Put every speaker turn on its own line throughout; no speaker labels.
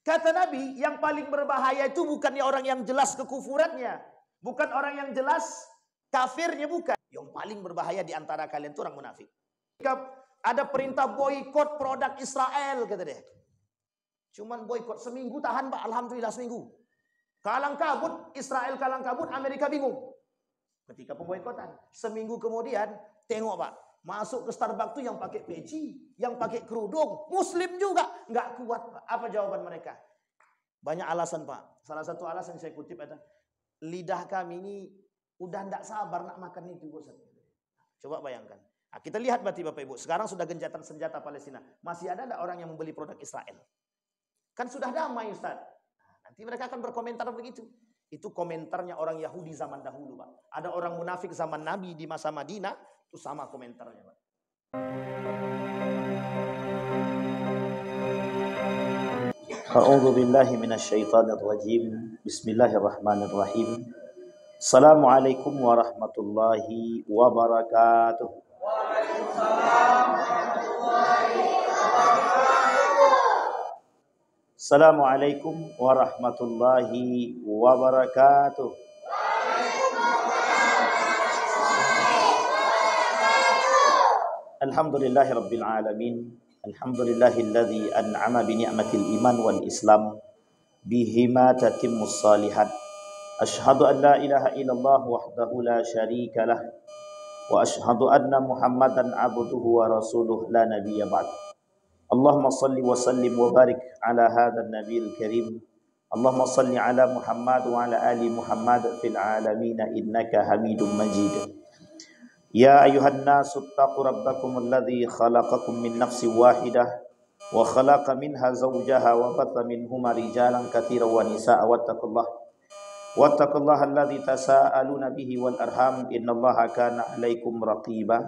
Kata Nabi, yang paling berbahaya itu bukannya orang yang jelas kekufurannya, bukan orang yang jelas kafirnya, bukan. Yang paling berbahaya di antara kalian itu orang munafik. Jika ada perintah boikot produk Israel, kata dia. Cuman boikot seminggu tahan, Pak. Alhamdulillah seminggu. Kalang kabut, Israel kalang kabut, Amerika bingung. Ketika pemboikotan, seminggu kemudian, tengok Pak, masuk ke Starbucks tuh yang pakai peci, yang pakai kerudung, Muslim juga, nggak kuat Pak. Apa jawaban mereka? Banyak alasan Pak. Salah satu alasan yang saya kutip adalah lidah kami ini udah nggak sabar nak makan itu Ustaz. Coba bayangkan. Nah, kita lihat berarti Bapak Ibu, sekarang sudah genjatan senjata Palestina. Masih ada nggak orang yang membeli produk Israel? Kan sudah damai Ustaz. Nah, nanti mereka akan berkomentar begitu. Itu komentarnya orang Yahudi zaman dahulu, Pak. Ada orang munafik zaman Nabi di masa Madinah, itu sama komentarnya, Pak.
A'udzu billahi minasyaitonir rajim. Bismillahirrahmanirrahim. Assalamualaikum warahmatullahi wabarakatuh. Waalaikumsalam warahmatullahi wabarakatuh. Assalamualaikum warahmatullahi wabarakatuh. Alhamdulillahi rabbil alamin. Alhamdulillahilladzi an'ama bi ni'matil iman wal islam bihima tatimmus salihat. Asyhadu an la ilaha illallah wahdahu la syarika lah wa asyhadu anna Muhammadan abduhu wa rasuluh la nabiyya ba'd. Allahumma salli wa sallim wa barik ala hadzal nabiyil karim. Allahumma salli ala Muhammad wa ala ali Muhammad fil alamin innaka Hamidum Majid. Ya ayuhan nasu taqu rabbakum alladhi khalaqakum min nafsin wahidah wa khalaqa minha zawjaha wa batha minhuma rijalan katsiran wa nisaa'a wattaqullaha alladhi tasaaluna bihi wal arham innallaha kana 'alaikum raqiba.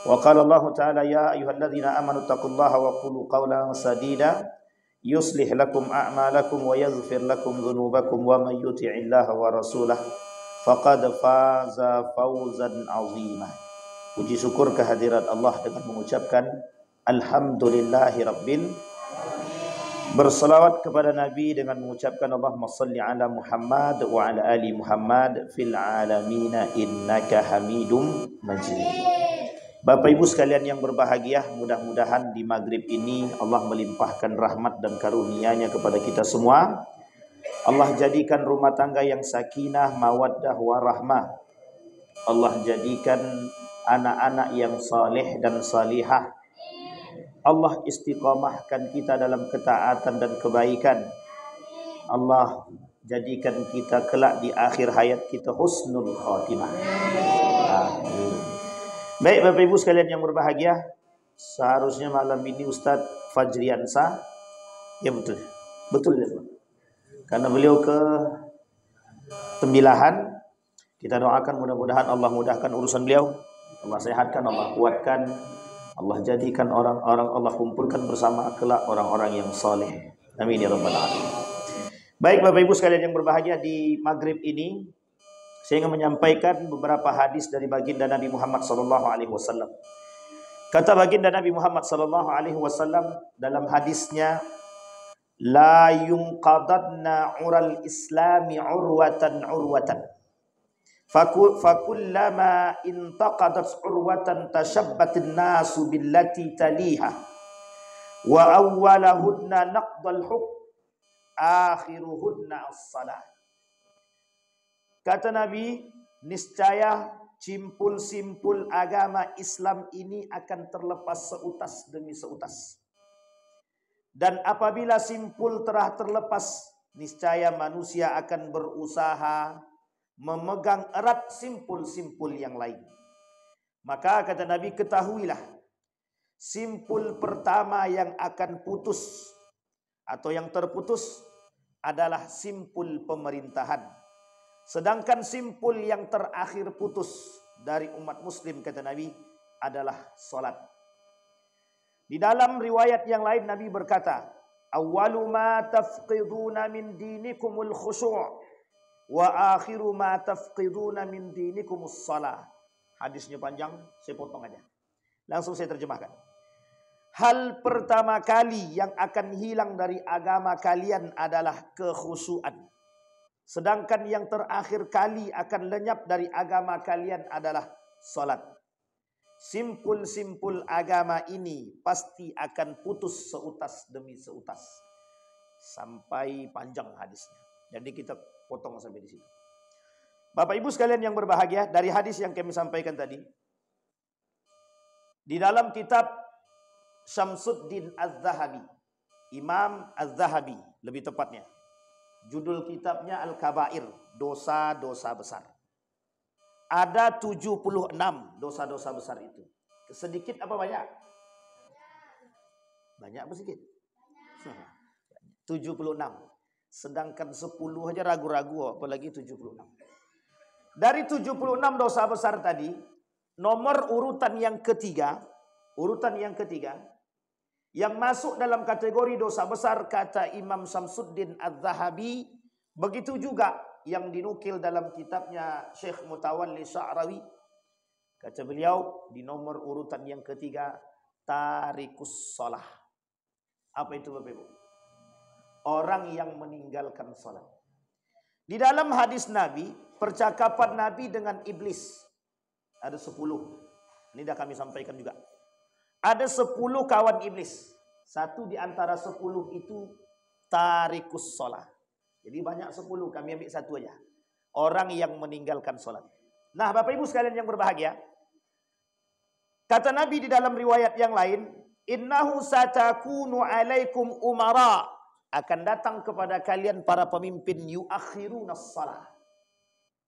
Wa qala Allah ta'ala ya ayyuhalladzina amanu taqullaha wa qulu qawlan sadida yuslih lakum a'malakum wa yaghfir lakum dhunubakum wa may yuti'illaha wa rasulahu faqad faza fawzan 'azima. Puji syukur kehadirat Allah dengan mengucapkan alhamdulillahi rabbil, berselawat kepada Nabi dengan mengucapkan Allahumma salli ala Muhammad wa ala ali Muhammad fil alamin innaka Hamidum Majid. Bapak Ibu sekalian yang berbahagia, mudah-mudahan di maghrib ini Allah melimpahkan rahmat dan karunia-Nya kepada kita semua. Allah jadikan rumah tangga yang sakinah, mawaddah, warahmah. Allah jadikan anak-anak yang saleh dan salihah. Allah istiqamahkan kita dalam ketaatan dan kebaikan. Allah jadikan kita kelak di akhir hayat kita husnul khatimah. Amin. Baik Bapak Ibu sekalian yang berbahagia, seharusnya malam ini Ustadz Fajriansa, ya betul ya Pak, karena beliau ke Tembilahan. Kita doakan mudah-mudahan Allah mudahkan urusan beliau, Allah sehatkan, Allah kuatkan, Allah jadikan orang-orang, Allah kumpulkan bersama kelak orang-orang yang saleh. Amin ya rabbal alamin. Baik Bapak Ibu sekalian yang berbahagia, di maghrib ini saya ingin menyampaikan beberapa hadis dari baginda Nabi Muhammad SAW. Kata baginda Nabi Muhammad SAW dalam hadisnya, la yunqadanna ural islami urwatan fakullama intaqadat urwatan tashabbatin nasu billati taliha wa awwalahunna naqdal hukm akhiruhunna as-salah. Kata Nabi, niscaya simpul-simpul agama Islam ini akan terlepas seutas demi seutas. Dan apabila simpul telah terlepas, niscaya manusia akan berusaha memegang erat simpul-simpul yang lain. Maka kata Nabi, ketahuilah, simpul pertama yang akan putus atau yang terputus adalah simpul pemerintahan. Sedangkan simpul yang terakhir putus dari umat muslim, kata Nabi, adalah salat. Di dalam riwayat yang lain Nabi berkata, awwalu ma tafqiduna min dinikumul khushu' wa akhiru ma tafqiduna min dinikumus salah. Hadisnya panjang, saya potong aja. Langsung saya terjemahkan.
hal pertama kali yang akan hilang dari agama kalian adalah kekhusyuan. Sedangkan yang terakhir kali akan lenyap dari agama kalian adalah salat. Simpul-simpul agama ini pasti akan putus seutas demi seutas. Sampai panjang hadisnya. Jadi kita potong sampai di situ. Bapak Ibu sekalian yang berbahagia, dari hadis yang kami sampaikan tadi, di dalam kitab Syamsuddin Az-Zahabi, Imam Az-Zahabi lebih tepatnya, judul kitabnya Al-Kabair, dosa-dosa besar. Ada 76 dosa-dosa besar itu. Sedikit apa banyak? Banyak apa sedikit? 76. Sedangkan 10 aja ragu-ragu, apalagi 76. Dari 76 dosa besar tadi, nomor urutan yang ketiga, yang masuk dalam kategori dosa besar kata Imam Syamsuddin Az-Zahabi, begitu juga yang dinukil dalam kitabnya Syekh Mutawalli Sya'rawi. Kata beliau di nomor urutan yang ketiga, tarikus shalah. Apa itu Bapak Ibu? Orang yang meninggalkan salat. Di dalam hadis Nabi, percakapan Nabi dengan iblis ada 10. Ini dah kami sampaikan juga. Ada 10 kawan iblis. Satu di antara 10 itu tarikus shalah. Jadi banyak 10, kami ambil satu aja. Orang yang meninggalkan salat. Nah, Bapak Ibu sekalian yang berbahagia, kata Nabi di dalam riwayat yang lain, innahu satakunu alaikum umara, akan datang kepada kalian para pemimpin yuakhirunas salah.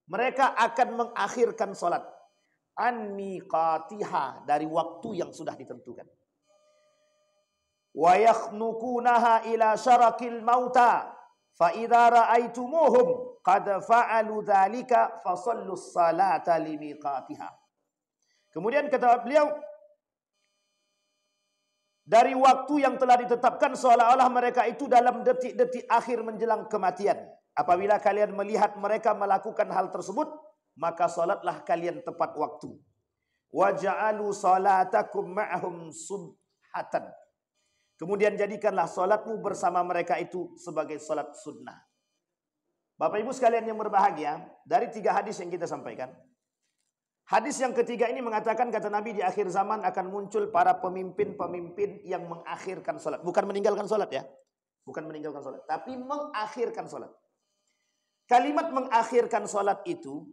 Mereka akan mengakhirkan salat an miqatiha, dari waktu yang sudah ditentukan. Wa yakhnukunaha ila syarakil mauta fa idza ra'aitumuhum qad fa'alu dzalika fasallus salata limiqatiha. Kemudian kata beliau, dari waktu yang telah ditetapkan seolah-olah mereka itu dalam detik-detik akhir menjelang kematian. Apabila kalian melihat mereka melakukan hal tersebut, maka salatlah kalian tepat waktu. Wa ja'alu salatakum ma'ahum subhatan. Kemudian jadikanlah salatmu bersama mereka itu sebagai salat sunnah. Bapak Ibu sekalian yang berbahagia, dari 3 hadis yang kita sampaikan, hadis yang ketiga ini mengatakan, kata Nabi, di akhir zaman akan muncul para pemimpin-pemimpin yang mengakhirkan salat. Bukan meninggalkan salat ya. Bukan meninggalkan salat, tapi mengakhirkan salat. Kalimat mengakhirkan salat itu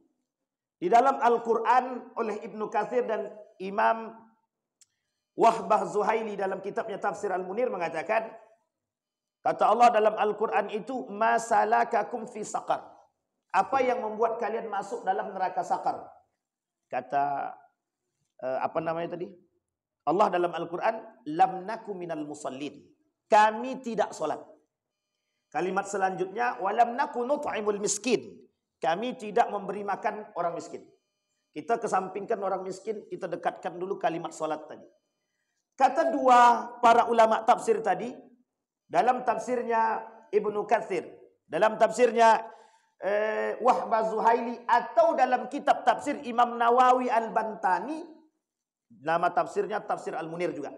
di dalam Al-Quran oleh Ibnu Katsir dan Imam Wahbah Zuhaili dalam kitabnya Tafsir Al-Munir mengatakan, kata Allah dalam Al-Quran itu, masalakakum fi saqar. Apa yang membuat kalian masuk dalam neraka sakar? Kata apa namanya tadi? Allah dalam Al-Quran, lam naku minal musallin. Kami tidak solat. Kalimat selanjutnya, walam naku nut'imul miskin. Kami tidak memberi makan orang miskin. Kita kesampingkan orang miskin, kita dekatkan dulu kalimat solat tadi. Kata 2 para ulama tafsir tadi, dalam tafsirnya Ibnu Katsir, dalam tafsirnya Wahbah Zuhaili, atau dalam kitab tafsir Imam Nawawi Al-Bantani, nama tafsirnya Tafsir Al-Munir juga.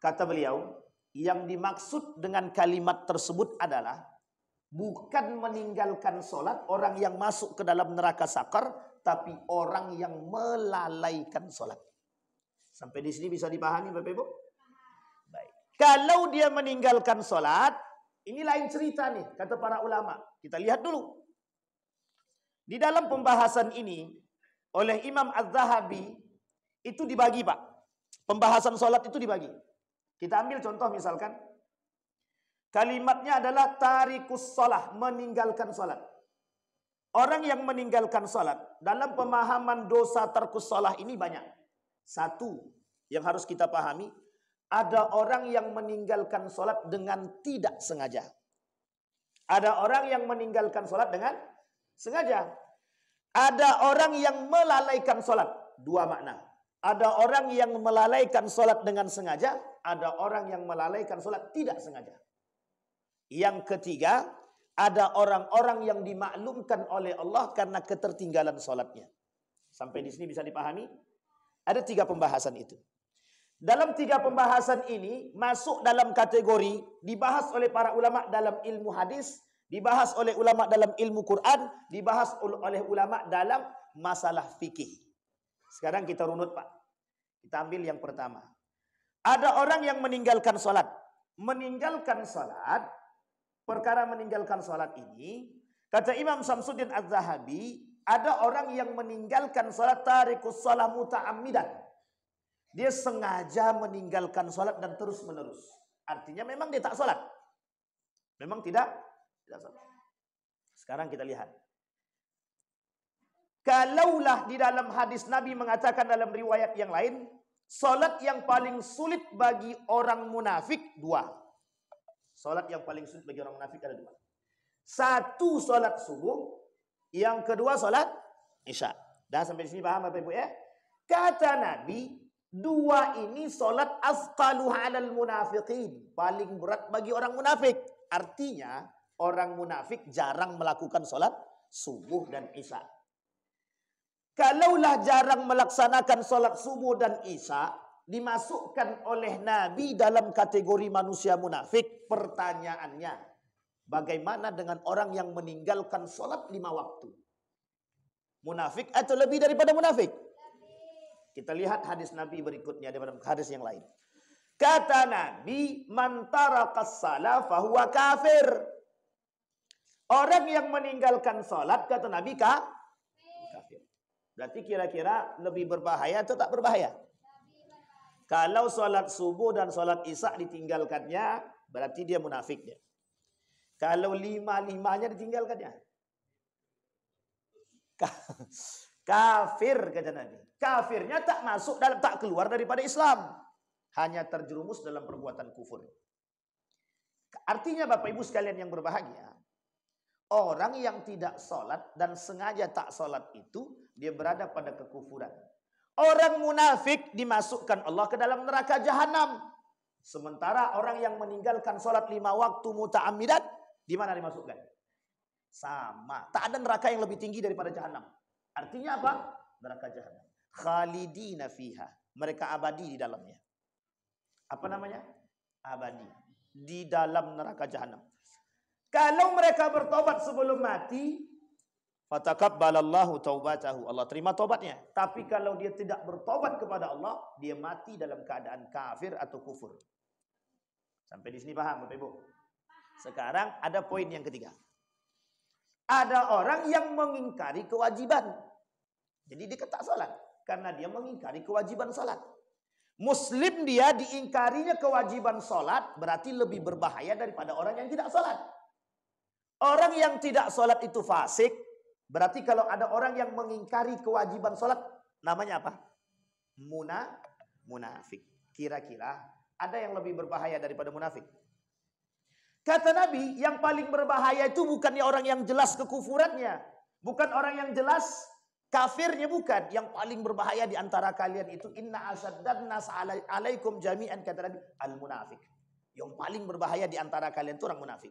Kata beliau, yang dimaksud dengan kalimat tersebut adalah bukan meninggalkan solat orang yang masuk ke dalam neraka sakar, tapi orang yang melalaikan solat. Sampai di sini bisa dipahami Bapak Ibu? Baik. Kalau dia meninggalkan solat, ini lain cerita nih, kata para ulama. Kita lihat dulu. Di dalam pembahasan ini, oleh Imam Az-Zahabi, itu dibagi Pak. Pembahasan solat itu dibagi. Kita ambil contoh misalkan, kalimatnya adalah tarikus shalah, meninggalkan solat. Orang yang meninggalkan solat, dalam pemahaman dosa tarkus shalah ini banyak. Satu, yang harus kita pahami, ada orang yang meninggalkan solat dengan tidak sengaja. Ada orang yang meninggalkan solat dengan sengaja. Ada orang yang melalaikan solat. 2 makna. Ada orang yang melalaikan solat dengan sengaja. Ada orang yang melalaikan solat tidak sengaja. Yang ketiga, ada orang-orang yang dimaklumkan oleh Allah karena ketertinggalan solatnya. Sampai di sini bisa dipahami? Ada 3 pembahasan itu. Dalam 3 pembahasan ini masuk dalam kategori dibahas oleh para ulama dalam ilmu hadis, dibahas oleh ulama dalam ilmu Quran, dibahas oleh ulama dalam masalah fikih. Sekarang kita runut, Pak. Kita ambil yang pertama. Ada orang yang meninggalkan sholat. Meninggalkan sholat, perkara meninggalkan sholat ini, kata Imam Syamsuddin Az-Zahabi, ada orang yang meninggalkan sholat tarikus sholat muta'ammidan. Dia sengaja meninggalkan sholat dan terus menerus. Artinya memang dia tak sholat. Memang tidak sholat. Sekarang kita lihat. Kalaulah di dalam hadis Nabi mengatakan dalam riwayat yang lain, sholat yang paling sulit bagi orang munafik 2. Sholat yang paling sulit bagi orang munafik ada 2. 1 sholat subuh, yang kedua sholat isya. Dah sampai di sini paham Bapak Ibu ya? Kata Nabi, 2 ini sholat asqalu alal munafiqin, paling berat bagi orang munafik. Artinya orang munafik jarang melakukan sholat subuh dan isya. Kalaulah jarang melaksanakan sholat subuh dan isya, dimasukkan oleh Nabi dalam kategori manusia munafik. Pertanyaannya, bagaimana dengan orang yang meninggalkan sholat 5 waktu? Munafik atau lebih daripada munafik? Kita lihat hadis Nabi berikutnya daripada hadis yang lain. Kata Nabi, man tarakas shalah fahuwa kafir. Orang yang meninggalkan sholat, kata Nabi, kafir. Berarti kira-kira lebih berbahaya atau tak berbahaya? Kalau sholat subuh dan sholat isya ditinggalkannya, berarti dia munafiknya. Kalau 5-5-nya ditinggalkannya, kafir, kata Nabi. Kafirnya tak masuk dalam, tak keluar daripada Islam, hanya terjerumus dalam perbuatan kufur. Artinya Bapak Ibu sekalian yang berbahagia, orang yang tidak sholat dan sengaja tak sholat itu, dia berada pada kekufuran. Orang munafik dimasukkan Allah ke dalam neraka jahanam. Sementara orang yang meninggalkan sholat 5 waktu muta'ammidan, di mana dimasukkan? Sama. Tak ada neraka yang lebih tinggi daripada jahanam. Artinya apa? Neraka jahanam. Khalidina fiha. Mereka abadi di dalamnya. Apa namanya? Abadi. Di dalam neraka jahanam. Kalau mereka bertobat sebelum mati, fatakabbalallahu taubatahu. Allah terima tobatnya. Tapi kalau dia tidak bertobat kepada Allah, dia mati dalam keadaan kafir atau kufur. Sampai di sini paham Bapak Ibu? Sekarang ada poin yang ketiga. Ada orang yang mengingkari kewajiban. Jadi dia tak salat karena dia mengingkari kewajiban salat. Muslim dia diingkarinya kewajiban salat, berarti lebih berbahaya daripada orang yang tidak salat. Orang yang tidak salat itu fasik. Berarti kalau ada orang yang mengingkari kewajiban salat, namanya apa? Munafik. Kira-kira ada yang lebih berbahaya daripada munafik? Kata Nabi, yang paling berbahaya itu bukannya orang yang jelas kekufurannya, bukan orang yang jelas kafirnya, bukan. Yang paling berbahaya di antara kalian itu inna asyaddan nas alaikum jami'an, kata Nabi, al-munafik. Yang paling berbahaya di antara kalian itu orang munafik.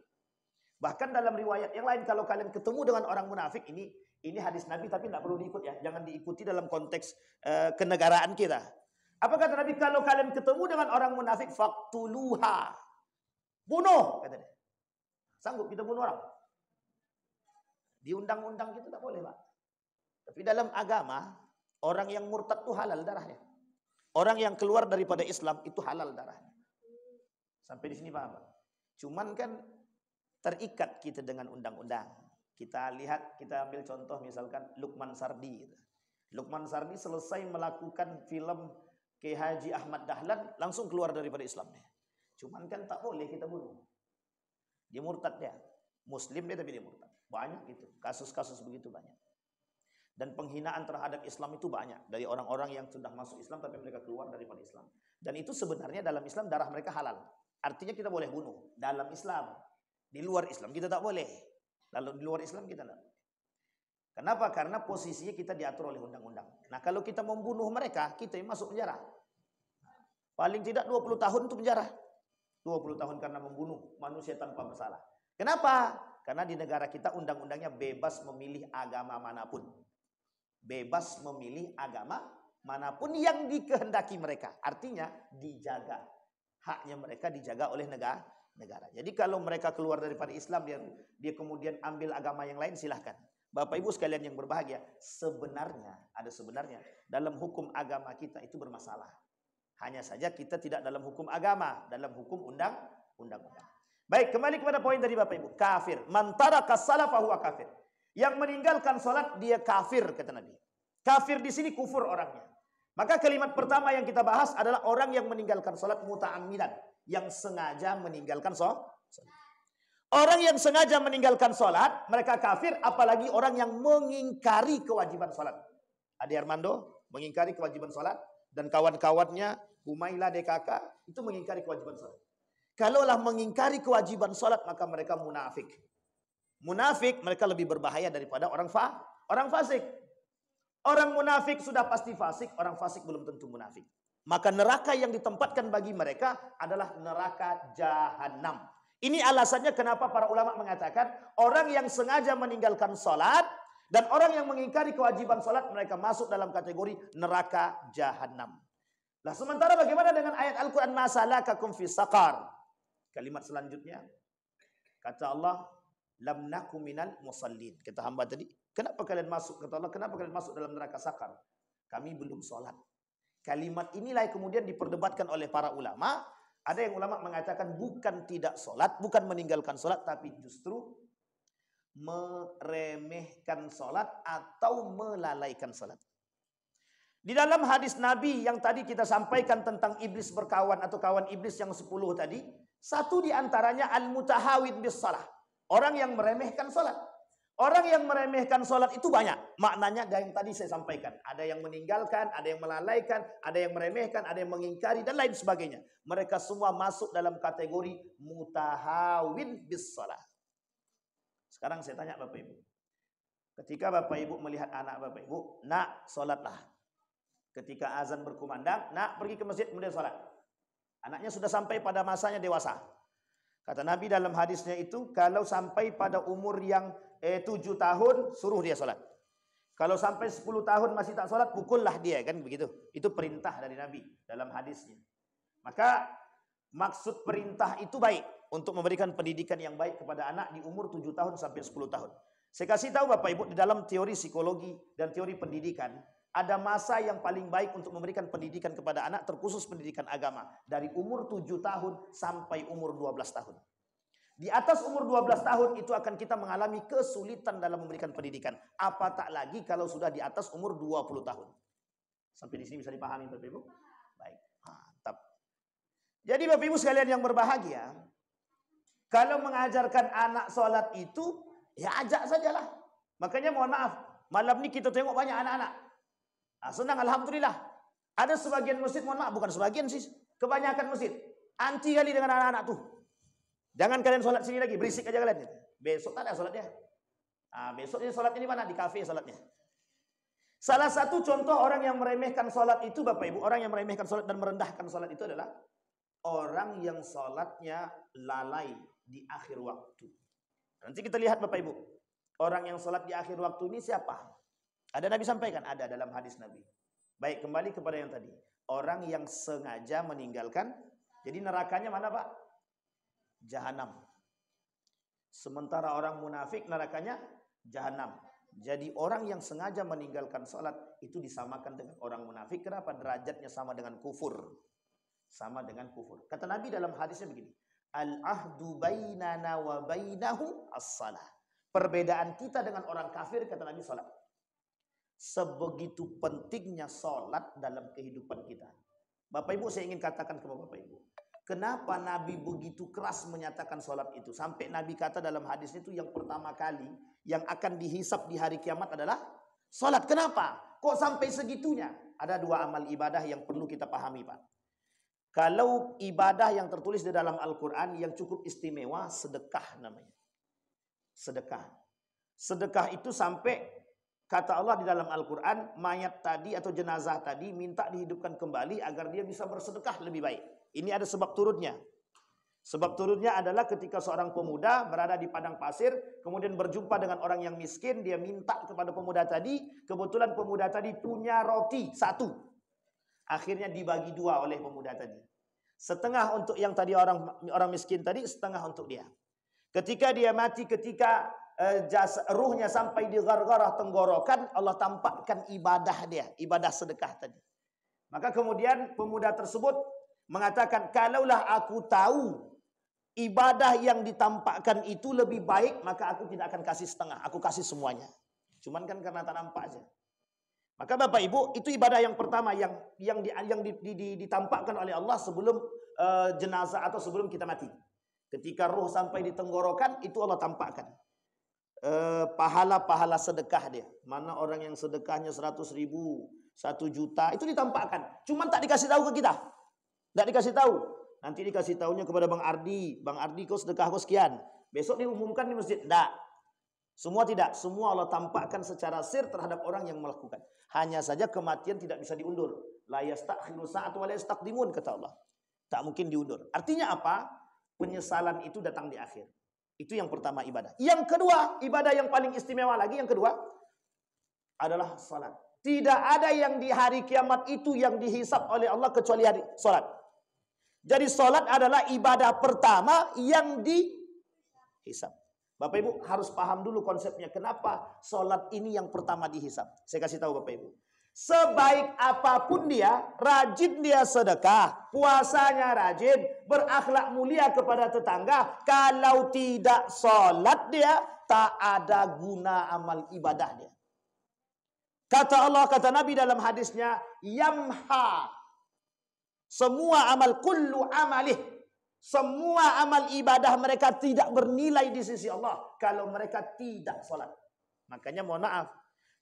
Bahkan dalam riwayat yang lain, kalau kalian ketemu dengan orang munafik, ini hadis Nabi tapi tidak perlu diikut ya, jangan diikuti dalam konteks kenegaraan kita. Apa kata Nabi? Kalau kalian ketemu dengan orang munafik, faqtuluha, bunuh, kata dia. Sanggup kita bunuh orang? Di undang-undang kita tak boleh, Pak. Tapi dalam agama, orang yang murtad itu halal darahnya. Orang yang keluar daripada Islam itu halal darahnya. Sampai di sini paham, Pak? Cuman kan terikat kita dengan undang-undang. Kita lihat, kita ambil contoh misalkan Lukman Sardi. Lukman Sardi selesai melakukan film Kiai Haji Ahmad Dahlan, langsung keluar daripada Islamnya. Cuman kan tak boleh kita bunuh. Dia murtad dia. Muslim dia tapi dia murtad. Banyak itu. Kasus-kasus begitu banyak. Dan penghinaan terhadap Islam itu banyak. Dari orang-orang yang sudah masuk Islam tapi mereka keluar daripada Islam. Dan itu sebenarnya dalam Islam darah mereka halal. Artinya kita boleh bunuh. Dalam Islam. Di luar Islam kita tak boleh. Lalu di luar Islam kita tak boleh. Kenapa? Karena posisinya kita diatur oleh undang-undang. Nah kalau kita membunuh mereka, kita yang masuk penjara. Paling tidak 20 tahun itu penjara. 20 tahun karena membunuh manusia tanpa bersalah. Kenapa? Karena di negara kita undang-undangnya bebas memilih agama manapun. Bebas memilih agama manapun yang dikehendaki mereka. Artinya dijaga. Haknya mereka dijaga oleh negara. Jadi kalau mereka keluar daripada Islam, dia kemudian ambil agama yang lain, silahkan. Bapak Ibu sekalian yang berbahagia, sebenarnya dalam hukum agama kita itu bermasalah. Hanya saja kita tidak dalam hukum agama, dalam hukum undang-undang. Baik, kembali kepada poin tadi Bapak Ibu. Kafir. Man taraka shalah fahuwa kafir. Yang meninggalkan salat dia kafir, kata Nabi. Kafir di sini kufur orangnya. Maka kalimat pertama yang kita bahas adalah orang yang meninggalkan salat muta'ammidan, yang sengaja meninggalkan salat. Orang yang sengaja meninggalkan salat, mereka kafir, apalagi orang yang mengingkari kewajiban salat. Ade Armando mengingkari kewajiban salat dan kawan-kawannya Humaila DKK itu mengingkari kewajiban salat. Kalaulah mengingkari kewajiban salat, maka mereka munafik. Munafik mereka lebih berbahaya daripada orang fasik. Orang munafik sudah pasti fasik, orang fasik belum tentu munafik. Maka neraka yang ditempatkan bagi mereka adalah neraka jahanam. Ini alasannya kenapa para ulama mengatakan orang yang sengaja meninggalkan salat dan orang yang mengingkari kewajiban salat, mereka masuk dalam kategori neraka jahanam. Nah, sementara bagaimana dengan ayat Al-Quran masalakakum fi saqar? Kalimat selanjutnya kata Allah, lam nakum minal musallin. Kata hamba tadi, kenapa kalian masuk? Kata Allah, kenapa kalian masuk dalam neraka sakar? Kami belum sholat. Kalimat inilah yang kemudian diperdebatkan oleh para ulama. Ada yang ulama mengatakan bukan tidak sholat, bukan meninggalkan sholat, tapi justru meremehkan sholat atau melalaikan sholat. Di dalam hadis Nabi yang tadi kita sampaikan tentang iblis berkawan atau kawan iblis yang 10 tadi, satu di antaranya al-mutahawid bis shalah. Orang yang meremehkan sholat. Orang yang meremehkan sholat itu banyak. Maknanya dari yang tadi saya sampaikan. Ada yang meninggalkan, ada yang melalaikan, ada yang meremehkan, ada yang mengingkari, dan lain sebagainya. Mereka semua masuk dalam kategori mutahawin bis shalah. Sekarang saya tanya Bapak Ibu. Ketika Bapak Ibu melihat anak Bapak Ibu, nak sholatlah. Ketika azan berkumandang, nak pergi ke masjid kemudian sholat. Anaknya sudah sampai pada masanya dewasa. Kata Nabi dalam hadisnya itu, kalau sampai pada umur yang 7 tahun, suruh dia sholat. Kalau sampai 10 tahun masih tak sholat, pukullah dia, kan begitu. Itu perintah dari Nabi dalam hadisnya. Maka maksud perintah itu baik untuk memberikan pendidikan yang baik kepada anak di umur 7 tahun sampai 10 tahun. Saya kasih tahu Bapak Ibu, di dalam teori psikologi dan teori pendidikan, ada masa yang paling baik untuk memberikan pendidikan kepada anak, terkhusus pendidikan agama. Dari umur 7 tahun sampai umur 12 tahun. Di atas umur 12 tahun itu akan kita mengalami kesulitan dalam memberikan pendidikan. Apa tak lagi kalau sudah di atas umur 20 tahun. Sampai di sini bisa dipahami Bapak Ibu? Baik, mantap. Jadi Bapak Ibu sekalian yang berbahagia, kalau mengajarkan anak sholat itu, ya ajak sajalah. Makanya mohon maaf, malam ini kita tengok banyak anak-anak. Senang Alhamdulillah. Ada sebagian masjid, mohon maaf, bukan sebagian sih, kebanyakan masjid anti kali dengan anak-anak tuh. Jangan kalian sholat sini lagi, berisik aja kalian. Besok tak ada sholatnya. Besoknya sholatnya di mana? Di kafe sholatnya. Salah satu contoh orang yang meremehkan sholat itu Bapak Ibu, orang yang meremehkan sholat dan merendahkan sholat itu adalah orang yang sholatnya lalai di akhir waktu. Nanti kita lihat Bapak Ibu, orang yang sholat di akhir waktu ini siapa? Ada Nabi sampaikan? Ada dalam hadis Nabi. Baik, kembali kepada yang tadi. Orang yang sengaja meninggalkan, jadi nerakanya mana Pak? Jahanam. Sementara orang munafik nerakanya jahanam. Jadi orang yang sengaja meninggalkan sholat itu disamakan dengan orang munafik. Kenapa? Derajatnya sama dengan kufur. Sama dengan kufur. Kata Nabi dalam hadisnya begini. Al-ahdu bainana wa bainahum as-salah. Perbedaan kita dengan orang kafir, kata Nabi, sholat. Sebegitu pentingnya sholat dalam kehidupan kita. Bapak Ibu, saya ingin katakan kepada Bapak Ibu. Kenapa Nabi begitu keras menyatakan sholat itu? Sampai Nabi kata dalam hadis itu yang pertama kali yang akan dihisap di hari kiamat adalah sholat. Kenapa? Kok sampai segitunya? Ada dua amal ibadah yang perlu kita pahami Pak. Kalau ibadah yang tertulis di dalam Al-Quran yang cukup istimewa, sedekah namanya. Sedekah. Sedekah itu sampai kata Allah di dalam Al-Quran, mayat tadi atau jenazah tadi minta dihidupkan kembali agar dia bisa bersedekah lebih baik. Ini ada sebab turunnya. Sebab turunnya adalah ketika seorang pemuda berada di padang pasir, kemudian berjumpa dengan orang yang miskin, dia minta kepada pemuda tadi, kebetulan pemuda tadi punya roti satu. Akhirnya dibagi dua oleh pemuda tadi. Setengah untuk yang tadi orang miskin tadi, setengah untuk dia. Ketika dia mati, ketika ruhnya sampai di gargarah tenggorokan, Allah tampakkan ibadah dia, ibadah sedekah tadi. Maka kemudian pemuda tersebut mengatakan, kalaulah aku tahu ibadah yang ditampakkan itu lebih baik, maka aku tidak akan kasih setengah, aku kasih semuanya. Cuman kan karena tak nampak aja. Maka Bapak Ibu, itu ibadah yang pertama yang ditampakkan oleh Allah sebelum jenazah atau sebelum kita mati. Ketika ruh sampai di tenggorokan, itu Allah tampakkan. Pahala-pahala sedekah dia. Mana orang yang sedekahnya 100.000, 1 juta, itu ditampakkan. Cuman tak dikasih tahu ke kita. Tak dikasih tahu. Nanti dikasih tahunya kepada Bang Ardi. Bang Ardi kau sedekah kau sekian. Besok diumumkan di masjid. Tak. Semua tidak. Semua Allah tampakkan secara sir terhadap orang yang melakukan. Hanya saja kematian tidak bisa diundur. La yastakhiru sa'atu wa la yastaqdimun, kata Allah. Tak mungkin diundur. Artinya apa? Penyesalan itu datang di akhir. Itu yang pertama ibadah. Yang kedua, ibadah yang paling istimewa lagi, yang kedua adalah salat. Tidak ada yang di hari kiamat itu yang dihisab oleh Allah kecuali hari salat. Jadi salat adalah ibadah pertama yang dihisab. Bapak Ibu harus paham dulu konsepnya. Kenapa salat ini yang pertama dihisab? Saya kasih tahu Bapak Ibu. Sebaik apapun dia, rajin dia sedekah, puasanya rajin, berakhlak mulia kepada tetangga, kalau tidak salat dia, tak ada guna amal ibadah dia. Kata Allah, kata Nabi dalam hadisnya, yamha semua amal, kullu amalih, semua amal ibadah mereka tidak bernilai di sisi Allah kalau mereka tidak salat. Makanya mohon maaf,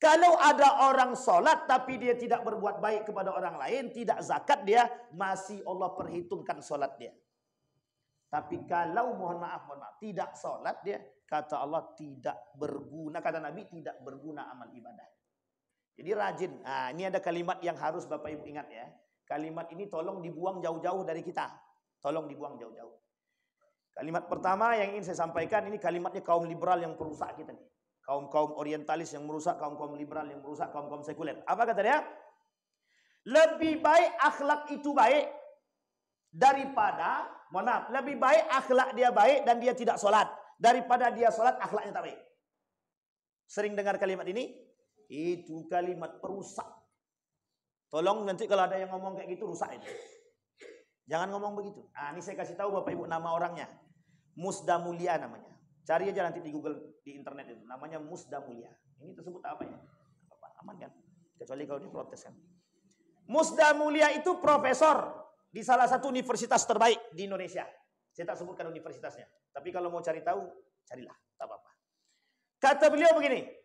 kalau ada orang salat tapi dia tidak berbuat baik kepada orang lain, tidak zakat dia, masih Allah perhitungkan salat dia. Tapi kalau mohon maaf, tidak salat dia, kata Allah tidak berguna, kata Nabi tidak berguna amal ibadah. Jadi rajin. Nah, ini ada kalimat yang harus Bapak Ibu ingat ya. Kalimat ini tolong dibuang jauh-jauh dari kita. Tolong dibuang jauh-jauh. Kalimat pertama yang ingin saya sampaikan, ini kalimatnya kaum liberal yang perusak kita nih. Kaum-kaum orientalis yang merusak, kaum-kaum liberal yang merusak, kaum-kaum sekuler. Apa kata dia? Lebih baik akhlak itu baik daripada, mohon maaf, lebih baik akhlak dia baik dan dia tidak sholat daripada dia sholat akhlaknya tak baik. Sering dengar kalimat ini? Itu kalimat perusak. Tolong nanti kalau ada yang ngomong kayak gitu, rusak itu. Jangan ngomong begitu. Nah, ini saya kasih tahu Bapak Ibu nama orangnya. Musda Mulia namanya. Cari aja nanti di Google, di internet itu. Namanya Musda Mulia. Ini tersebut apa ya? Apa, aman kan? Kecuali kalau diprotes kan. Musda Mulia itu profesor di salah satu universitas terbaik di Indonesia. Saya tak sebutkan universitasnya. Tapi kalau mau cari tahu, carilah. Tak apa-apa. Kata beliau begini.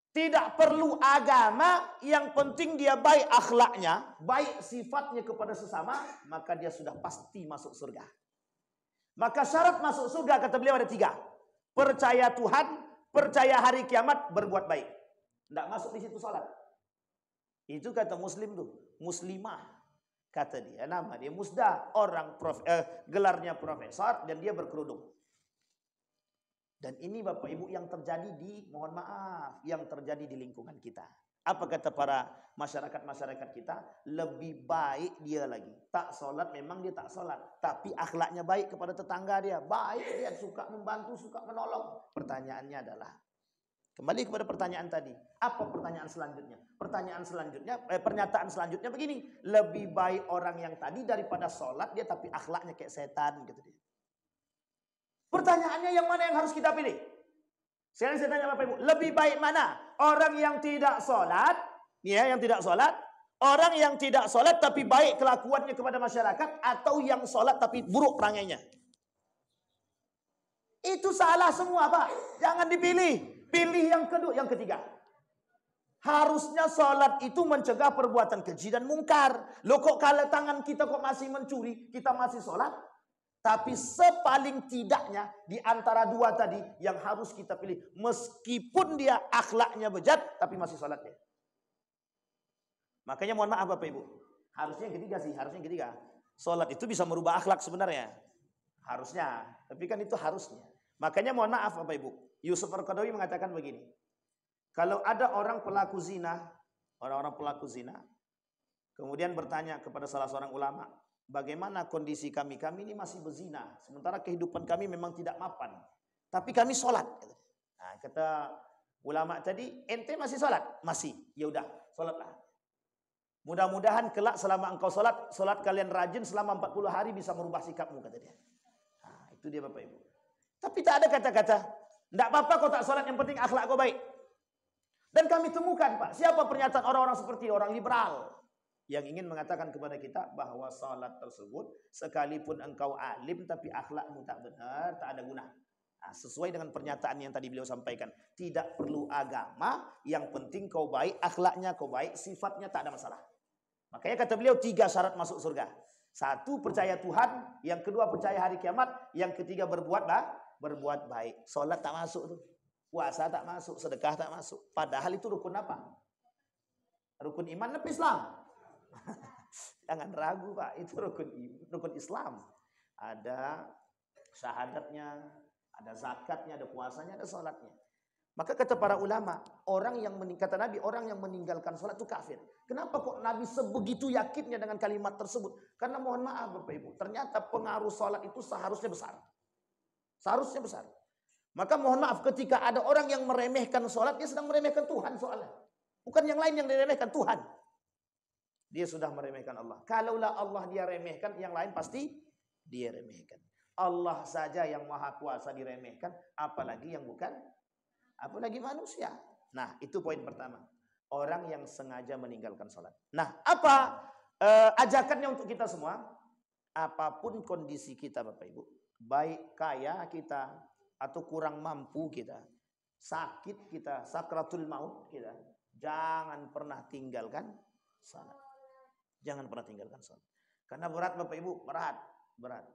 Tidak perlu agama, yang penting dia baik akhlaknya, baik sifatnya kepada sesama, maka dia sudah pasti masuk surga. Maka syarat masuk surga kata beliau ada 3. Percaya Tuhan, percaya hari kiamat, berbuat baik. Tidak masuk di situ salat. Itu kata Muslim tuh, muslimah. Kata dia, nama dia Musda, orang gelarnya profesor dan dia berkerudung. Dan ini Bapak Ibu yang terjadi mohon maaf, yang terjadi di lingkungan kita. Apa kata para masyarakat kita? Lebih baik dia lagi. Tak sholat, memang dia tak sholat. Tapi akhlaknya baik kepada tetangga dia. Baik, dia suka membantu, suka menolong. Pertanyaannya adalah, kembali kepada pertanyaan tadi. Apa pertanyaan selanjutnya? Pernyataan selanjutnya begini. Lebih baik orang yang tadi daripada sholat dia tapi akhlaknya kayak setan gitu dia. Pertanyaannya yang mana yang harus kita pilih? Sekarang saya tanya Bapak Ibu, lebih baik mana? Orang yang tidak sholat, ya, yang tidak sholat, orang yang tidak sholat tapi baik kelakuannya kepada masyarakat, atau yang sholat tapi buruk perangainya? Itu salah semua, Pak. Jangan dipilih. Pilih yang kedua, yang ketiga. Harusnya sholat itu mencegah perbuatan keji dan mungkar. Loh kok kalau tangan kita kok masih mencuri, kita masih sholat? Tapi sepaling tidaknya di antara dua tadi yang harus kita pilih. Meskipun dia akhlaknya bejat, tapi masih sholat dia. Makanya mohon maaf Bapak Ibu. Harusnya yang ketiga sih, harusnya yang ketiga. Sholat itu bisa merubah akhlak sebenarnya. Harusnya. Tapi kan itu harusnya. Makanya mohon maaf Bapak Ibu. Yusuf Al-Qaradawi mengatakan begini. Kalau ada orang pelaku zina, orang-orang pelaku zina, Kemudian bertanya kepada salah seorang ulama, bagaimana kondisi kami? Kami ini masih berzina, sementara kehidupan kami memang tidak mapan. Tapi kami sholat. Nah, kata ulama tadi, ente masih sholat? Masih. Ya udah, sholatlah. Mudah-mudahan kelak selama engkau sholat kalian rajin selama 40 hari bisa merubah sikapmu, kata dia. Nah, itu dia Bapak Ibu. Tapi tak ada kata-kata, enggak apa-apa kau tak sholat, yang penting akhlak kau baik. Dan kami temukan Pak, siapa pernyataan orang-orang seperti orang liberal yang ingin mengatakan kepada kita bahwa sholat tersebut sekalipun engkau alim tapi akhlakmu tak benar, tak ada guna. Nah, sesuai dengan pernyataan yang tadi beliau sampaikan, tidak perlu agama, yang penting kau baik, akhlaknya kau baik, sifatnya tak ada masalah. Makanya kata beliau 3 syarat masuk surga. 1, percaya Tuhan. Yang kedua, percaya hari kiamat. Yang ketiga, berbuat baik. Solat tak masuk tuh. Puasa tak masuk. Sedekah tak masuk. Padahal itu rukun apa? Rukun iman dan Islam. Jangan ragu Pak. Itu rukun Islam. Ada syahadatnya, ada zakatnya, ada puasanya, ada solatnya. Maka kata para ulama, kata Nabi, orang yang meninggalkan sholat itu kafir. Kenapa kok Nabi sebegitu yakinnya dengan kalimat tersebut? Karena mohon maaf Bapak Ibu, ternyata pengaruh sholat itu seharusnya besar. Seharusnya besar. Maka mohon maaf ketika ada orang yang meremehkan sholat, dia sedang meremehkan Tuhan soalnya. Bukan yang lain yang diremehkan, Tuhan. Dia sudah meremehkan Allah. Kalaulah Allah dia remehkan, yang lain pasti dia remehkan. Allah saja yang maha kuasa diremehkan, apalagi yang bukan, apalagi manusia. Nah, itu poin pertama. Orang yang sengaja meninggalkan sholat. Nah, apa ajakannya untuk kita semua? Apapun kondisi kita Bapak Ibu, baik kaya kita atau kurang mampu kita, sakit kita, sakratul maut kita, jangan pernah tinggalkan sholat. Jangan pernah tinggalkan sholat. Karena berat Bapak Ibu, berat.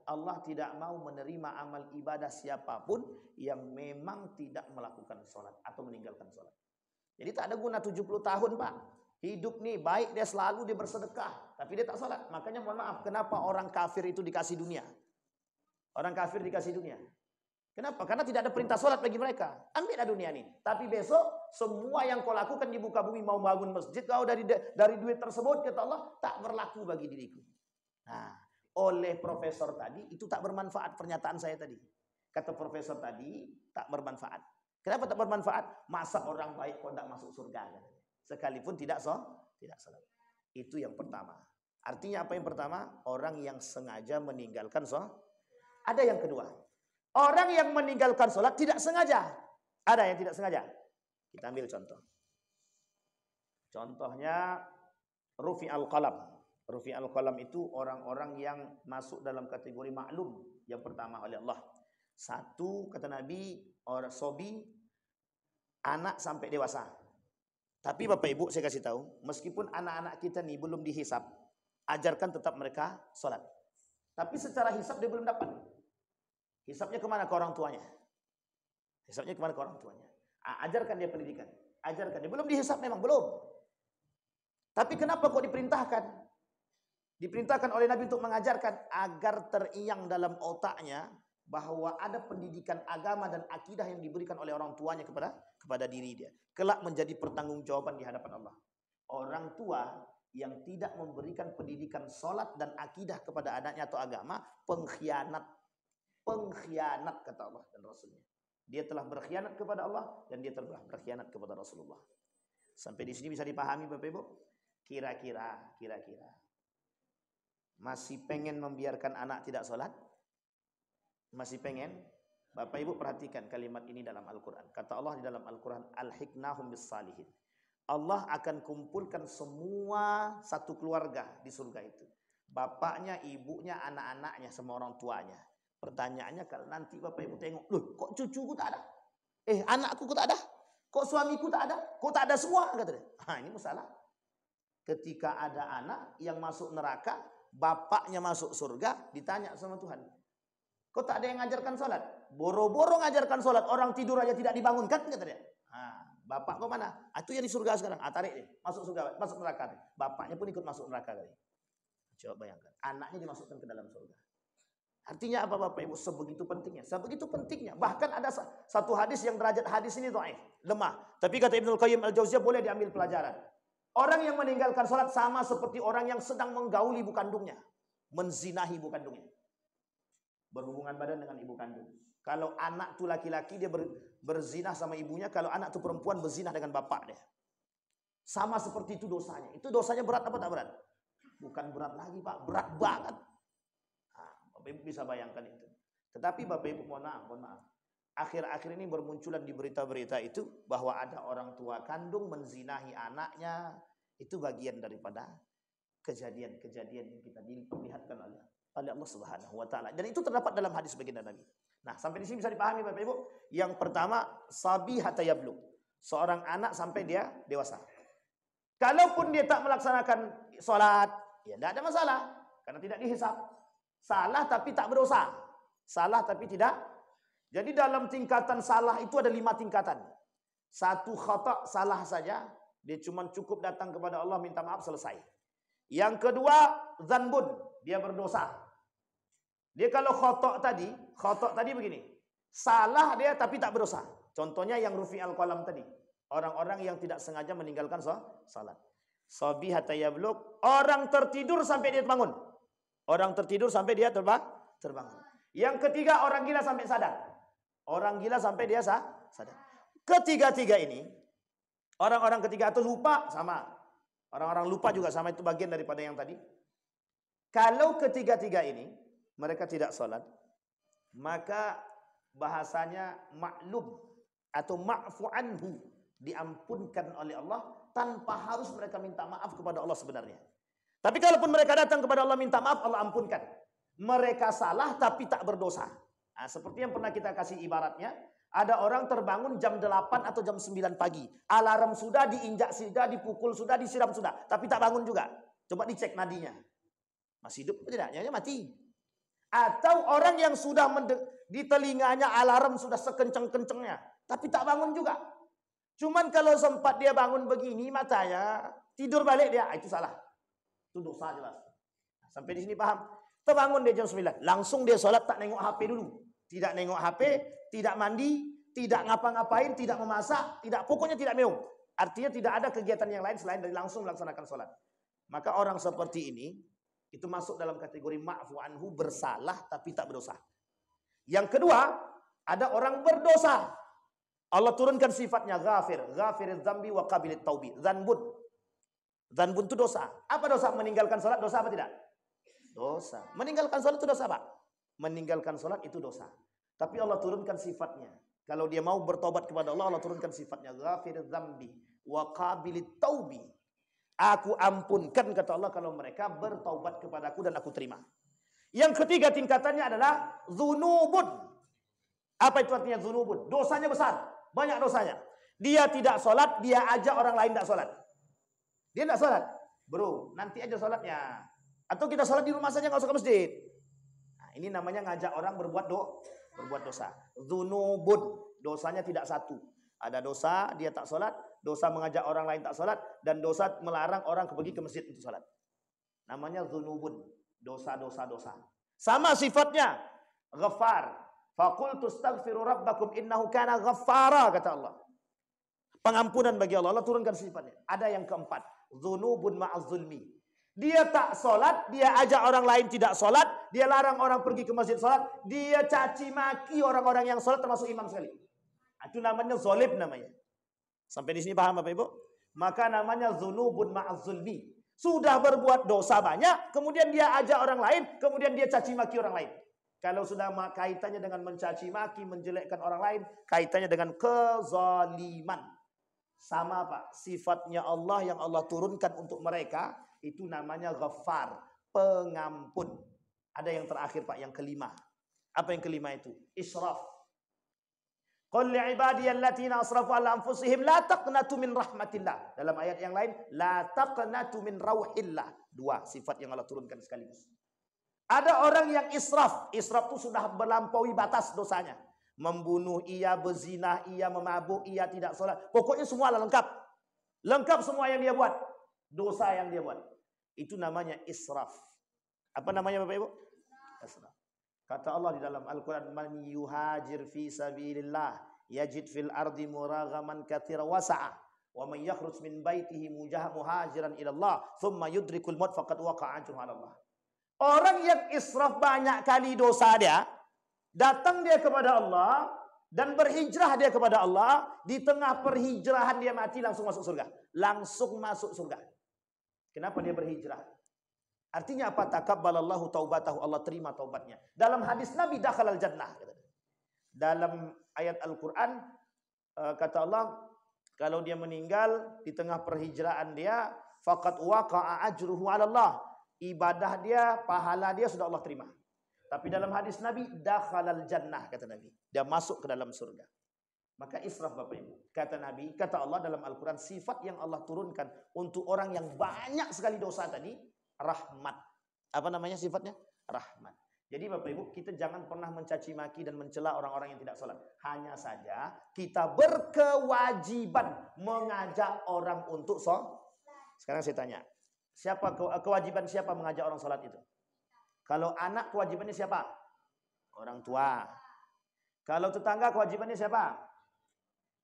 Allah tidak mau menerima amal ibadah siapapun yang memang tidak melakukan sholat atau meninggalkan sholat. Jadi tak ada guna 70 tahun Pak. Hidup nih baik, dia selalu dia bersedekah, tapi dia tak sholat. Makanya mohon maaf, kenapa orang kafir itu dikasih dunia? Orang kafir dikasih dunia. Kenapa? Karena tidak ada perintah sholat bagi mereka. Ambillah dunia ini. Tapi besok semua yang kau lakukan di muka bumi, mau bangun masjid, kau dari duit tersebut, kata Allah, tak berlaku bagi diriku. Nah, oleh profesor tadi, itu tak bermanfaat pernyataan saya tadi. Kata profesor tadi, tak bermanfaat. Kenapa tak bermanfaat? Masa orang baik kok tak masuk surga? Sekalipun tidak salat. Itu yang pertama. Artinya apa yang pertama? Orang yang sengaja meninggalkan sholat. Ada yang kedua. Orang yang meninggalkan sholat tidak sengaja. Ada yang tidak sengaja. Kita ambil contoh. Contohnya Rufi al-Qalam. Rufi al-Qalam itu orang-orang yang masuk dalam kategori maklum yang pertama oleh Allah. 1, kata Nabi, orang sobi, anak sampai dewasa. Tapi Bapak Ibu saya kasih tahu, meskipun anak-anak kita nih belum dihisap, ajarkan tetap mereka sholat. Tapi secara hisap dia belum dapat. Hisapnya kemana? Ke orang tuanya. Hisapnya kemana? Ke orang tuanya. Ajarkan dia pendidikan. Ajarkan dia. Belum dihisap memang, belum. Tapi kenapa kok diperintahkan? Diperintahkan oleh Nabi untuk mengajarkan agar teriang dalam otaknya bahwa ada pendidikan agama dan akidah yang diberikan oleh orang tuanya kepada diri dia. Kelak menjadi pertanggungjawaban di hadapan Allah. Orang tua yang tidak memberikan pendidikan sholat dan akidah kepada anaknya atau agama, pengkhianat. Pengkhianat kata Allah dan Rasulnya. Dia telah berkhianat kepada Allah dan dia telah berkhianat kepada Rasulullah. Sampai di sini bisa dipahami Bapak Ibu? Kira-kira masih pengen membiarkan anak tidak sholat? Masih pengen? Bapak Ibu perhatikan kalimat ini dalam Al-Quran. Kata Allah di dalam Al-Quran, Al-Hiknahum bis-salihin. Allah akan kumpulkan semua satu keluarga di surga itu. Bapaknya, ibunya, anak-anaknya, semua orang tuanya. Pertanyaannya kalau nanti Bapak Ibu tengok, loh kok cucuku tak ada? Anakku kok tak ada? Kok suamiku tak ada? Kok tak ada semua? Kata dia. Ini masalah. Ketika ada anak yang masuk neraka, bapaknya masuk surga, ditanya sama Tuhan. Kok tak ada yang ngajarkan sholat? Boro-boro ngajarkan sholat, orang tidur aja tidak dibangunkan, kata dia. Bapak kok mana? Itu yang di surga sekarang. Tarik deh, masuk surga, masuk neraka. Bapaknya pun ikut masuk neraka kali. Coba bayangkan, anaknya dimasukkan ke dalam surga. Artinya apa Bapak Ibu? Sebegitu pentingnya. Sebegitu pentingnya. Bahkan ada satu hadis yang derajat hadis ini dhaif, lemah. Tapi kata Ibnul Qayyim Al-Jauziyah boleh diambil pelajaran. Orang yang meninggalkan sholat sama seperti orang yang sedang menggauli ibu kandungnya. Menzinahi ibu kandungnya. Berhubungan badan dengan ibu kandung. Kalau anak itu laki-laki, dia berzinah sama ibunya. Kalau anak itu perempuan, berzinah dengan bapak dia. Sama seperti itu dosanya. Itu dosanya berat apa tak berat? Bukan berat lagi Pak, berat banget. Nah, Bapak Ibu bisa bayangkan itu. Tetapi Bapak Ibu mohon maaf. Akhir-akhir ini bermunculan di berita-berita itu bahwa ada orang tua kandung menzinahi anaknya. Itu bagian daripada kejadian-kejadian yang kita dilihatkan oleh Allah Subhanahu wa taala. Dan itu terdapat dalam hadis baginda Nabi. Nah, sampai di sini bisa dipahami Bapak Ibu. Yang pertama, sabi hatta yablugh. Seorang anak sampai dia dewasa. Kalaupun dia tak melaksanakan sholat, ya tidak ada masalah. Karena tidak dihisab. Salah tapi tak berdosa. Salah tapi tidak. Jadi dalam tingkatan salah itu ada 5 tingkatan. Satu khata' salah saja. Dia cuma cukup datang kepada Allah minta maaf selesai. Yang kedua zanbun. Dia berdosa. Dia kalau khata' tadi begini. Salah dia tapi tak berdosa. Contohnya yang rufi al-qalam tadi. Orang-orang yang tidak sengaja meninggalkan salat. Sabi hatta yablugh. Orang tertidur sampai dia terbangun. Orang tertidur sampai dia terbangun. Yang ketiga orang gila sampai sadar. Orang gila sampai dia sadar. Ketiga-tiga ini, orang-orang ketiga itu lupa sama. Orang-orang lupa juga sama, itu bagian daripada yang tadi. Kalau ketiga-tiga ini, mereka tidak sholat, maka bahasanya maklum atau ma'fu anhu, diampunkan oleh Allah tanpa harus mereka minta maaf kepada Allah sebenarnya. Tapi kalaupun mereka datang kepada Allah minta maaf, Allah ampunkan. Mereka salah tapi tak berdosa. Nah, seperti yang pernah kita kasih ibaratnya, ada orang terbangun jam 8 atau jam 9 pagi. Alarm sudah, diinjak sudah, dipukul sudah, disiram sudah. Tapi tak bangun juga. Coba dicek nadinya. Masih hidup atau tidak? Nyanya mati. Atau orang yang sudah di telinganya alarm sudah sekenceng-kencengnya. Tapi tak bangun juga. Cuman kalau sempat dia bangun begini matanya, tidur balik dia. Itu salah. Itu dosa jelas. Sampai di sini paham? Terbangun dia jam 9. Langsung dia sholat tak nengok HP dulu. Tidak nengok HP, tidak mandi, tidak ngapa-ngapain, tidak memasak, pokoknya tidak minum. Artinya tidak ada kegiatan yang lain selain dari langsung melaksanakan sholat. Maka orang seperti ini, itu masuk dalam kategori ma'fu anhu, bersalah tapi tak berdosa. Yang kedua, ada orang berdosa. Allah turunkan sifatnya ghafir. Ghafiriz dzambi wa qabilit taubi. Dzanbun. Dzanbun itu dosa. Apa dosa? Meninggalkan sholat dosa apa tidak? Dosa. Meninggalkan sholat itu dosa, Pak. Meninggalkan sholat itu dosa. Tapi Allah turunkan sifatnya. Kalau dia mau bertobat kepada Allah, Allah turunkan sifatnya. Ghafiriz dzambi wa qabilit taubi. Aku ampunkan, kata Allah, kalau mereka bertaubat kepadaku dan aku terima. Yang ketiga tingkatannya adalah dzunubun. Apa itu artinya dzunubun? Dosanya besar. Banyak dosanya. Dia tidak sholat, dia ajak orang lain tidak sholat. Dia tidak sholat. Bro, nanti aja sholatnya. Atau kita sholat di rumah saja, nggak usah ke masjid. Nah, ini namanya ngajak orang berbuat dosa. Dzunubun. Dosanya tidak satu. Ada dosa, dia tak sholat. Dosa mengajak orang lain tak sholat. Dan dosa melarang orang pergi ke masjid untuk sholat. Namanya dzunubun. Dosa. Sama sifatnya. Ghaffar. Faqultu astaghfiru rabbakum innahu kana ghaffara, kata Allah. Pengampunan bagi Allah. Allah turunkan sifatnya. Ada yang keempat. Dzunubun ma'az zulmi. Dia tak sholat, dia ajak orang lain tidak sholat, dia larang orang pergi ke masjid sholat, dia caci maki orang-orang yang sholat termasuk imam sekali. Itu namanya zolim namanya. Sampai di sini paham Bapak Ibu? Maka namanya dzunubun ma'az zulmi. Sudah berbuat dosa banyak, kemudian dia ajak orang lain, kemudian dia caci maki orang lain. Kalau sudah kaitannya dengan mencaci maki, menjelekkan orang lain, kaitannya dengan kezaliman. Sama Pak, sifatnya Allah yang Allah turunkan untuk mereka, itu namanya Ghaffar, pengampun. Ada yang terakhir Pak, yang kelima. Apa yang kelima itu? Israf. Qul li'ibadiyallatina asrafu ala anfusihim la taqnatu min rahmatillah. Dalam ayat yang lain, la taqnatu min rauhillah. Dua sifat yang Allah turunkan sekaligus. Ada orang yang israf. Israf itu sudah melampaui batas dosanya. Membunuh ia, berzina ia, memabuk ia, tidak sholat. Pokoknya semua lengkap. Lengkap semua yang dia buat. Dosa yang dia buat. Itu namanya israf. Apa namanya Bapak Ibu? Israf. Kata Allah di dalam Al-Quran, man yuhajir fi sabilillah yajid fil ardi muraghaman katsira wasa'a Wa may yakhruj min baitihi muhajiran ila Allah, thumma yudrikul maut faqad waqa'a ajruhu 'ala Allah. Orang yang israf banyak kali dosa dia, datang dia kepada Allah dan berhijrah dia kepada Allah, di tengah perhijrahan dia mati langsung masuk surga. Langsung masuk surga. Kenapa dia berhijrah? Artinya apa? Takabbalallahu taubatahu, Allah terima taubatnya. Dalam hadis Nabi dakhalal jannah. Dalam ayat Al-Qur'an kata Allah, kalau dia meninggal di tengah perhijraan dia, faqad waqa'a ajruhu 'ala Allah. Ibadah dia, pahala dia sudah Allah terima. Tapi dalam hadis Nabi, dakhalal jannah, kata Nabi. Dia masuk ke dalam surga. Maka israf Bapak Ibu. Kata Nabi, kata Allah dalam Al-Quran, sifat yang Allah turunkan untuk orang yang banyak sekali dosa tadi, rahmat. Apa namanya sifatnya? Rahmat. Jadi Bapak Ibu, kita jangan pernah mencaci maki dan mencela orang-orang yang tidak sholat. Hanya saja kita berkewajiban mengajak orang untuk sholat. Sekarang saya tanya, siapa kewajiban siapa mengajak orang sholat itu? Kalau anak kewajibannya siapa? Orang tua. Kalau tetangga kewajibannya siapa?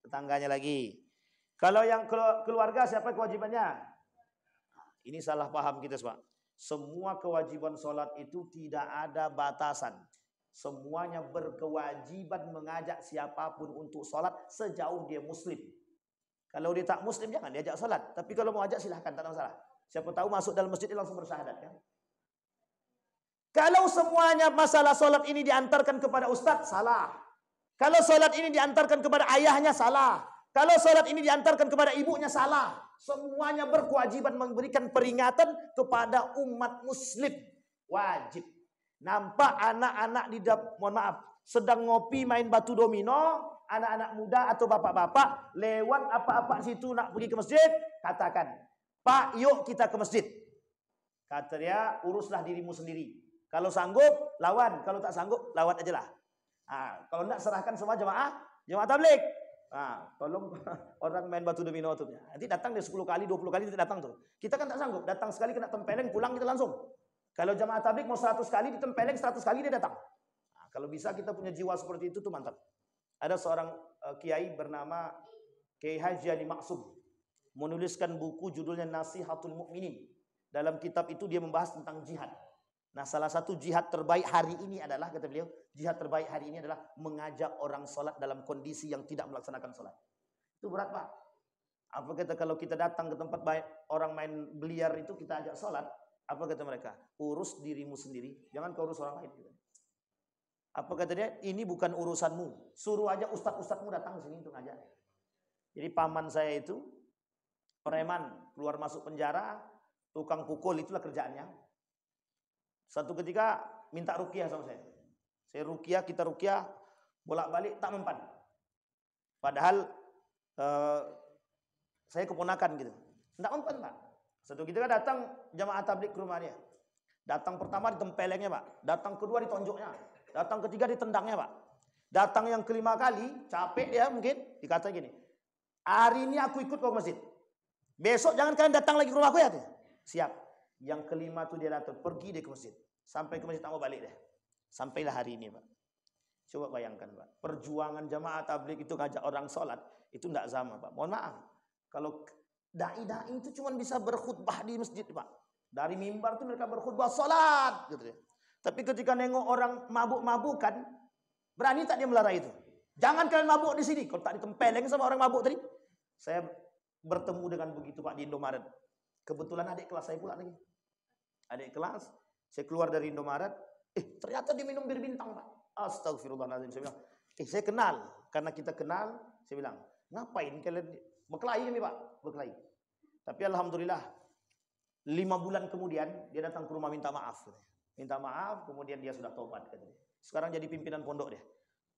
Tetangganya lagi. Kalau yang keluarga siapa kewajibannya? Ini salah paham kita semua. Semua kewajiban sholat itu tidak ada batasan. Semuanya berkewajiban mengajak siapapun untuk sholat sejauh dia muslim. Kalau dia tak muslim jangan diajak sholat. Tapi kalau mau ajak silahkan, tak ada masalah. Siapa tahu masuk dalam masjid dia langsung bersyahadat kan? Kalau semuanya masalah sholat ini diantarkan kepada ustadz, salah. Kalau sholat ini diantarkan kepada ayahnya, salah. Kalau sholat ini diantarkan kepada ibunya, salah. Semuanya berkewajiban memberikan peringatan kepada umat muslim. Wajib. Nampak anak-anak mohon maaf, sedang ngopi main batu domino, anak-anak muda atau bapak-bapak lewat apa-apa situ nak pergi ke masjid, katakan, Pak, yuk kita ke masjid. Kata dia, uruslah dirimu sendiri. Kalau sanggup, lawan. Kalau tak sanggup, lawat aja lah. Kalau tidak, serahkan semua jemaah tabligh. Tolong orang main batu domino tuh. Nanti datang dia 10 kali, 20 kali tidak datang tuh. Kita kan tak sanggup. Datang sekali kena tempeleng, pulang kita langsung. Kalau jemaah tabligh mau 100 kali ditempeleng, 100 kali dia datang. Kalau bisa kita punya jiwa seperti itu tuh mantap. Ada seorang kiai bernama Kiai Haji Ali Maksum menuliskan buku judulnya Nasihatul Mukminin. Dalam kitab itu dia membahas tentang jihad. Nah, salah satu jihad terbaik hari ini adalah, kata beliau, jihad terbaik hari ini adalah mengajak orang sholat dalam kondisi yang tidak melaksanakan sholat. Itu berat, Pak. Apa kata kalau kita datang ke tempat orang main biliar itu, kita ajak sholat, apa kata mereka? Urus dirimu sendiri, jangan kau urus orang lain. Apa kata dia? Ini bukan urusanmu. Suruh aja ustadz-ustadzmu datang ke sini untuk ngajak. Jadi paman saya itu, preman, keluar masuk penjara, tukang pukul, itulah kerjaannya. Satu ketika minta ruqyah sama saya. Saya ruqyah, kita ruqyah, bolak-balik tak mempan. Padahal saya keponakan gitu. Tidak mempan, Pak. Satu ketika datang jamaah tabligh ke rumah dia. Datang pertama ditempelengnya, Pak. Datang kedua ditonjoknya. Datang ketiga ditendangnya, Pak. Datang yang kelima kali, capek dia mungkin, dikata gini, hari ini aku ikut kau ke masjid. Besok jangan kalian datang lagi ke rumahku ya tuh. Siap. Yang kelima tuh dia datang, pergi dia ke masjid. Sampai ke masjid tak mau balik deh. Sampailah hari ini, Pak. Coba bayangkan, Pak. Perjuangan jamaah tabligh itu ngajak orang sholat, itu tidak sama, Pak. Mohon maaf. Kalau dai-dai itu cuma bisa berkhutbah di masjid, Pak. Dari mimbar itu mereka berkhutbah sholat. Gitu. Tapi ketika nengok orang mabuk-mabukan, berani tak dia melarang itu? Jangan kalian mabuk di sini. Kalau tak ditempeleng sama orang mabuk tadi. Saya bertemu dengan begitu, Pak, di Indomaret. Kebetulan adik kelas saya pula lagi. Adik kelas, saya keluar dari Indomaret, ternyata dia minum bir bintang, Pak. Astagfirullahaladzim. Saya bilang, saya kenal. Karena kita kenal, saya bilang, ngapain kalian? Berkelahi kami, Pak. Berkelahi. Tapi Alhamdulillah, 5 bulan kemudian, dia datang ke rumah minta maaf. Minta maaf, kemudian dia sudah tobat. Sekarang jadi pimpinan pondok dia.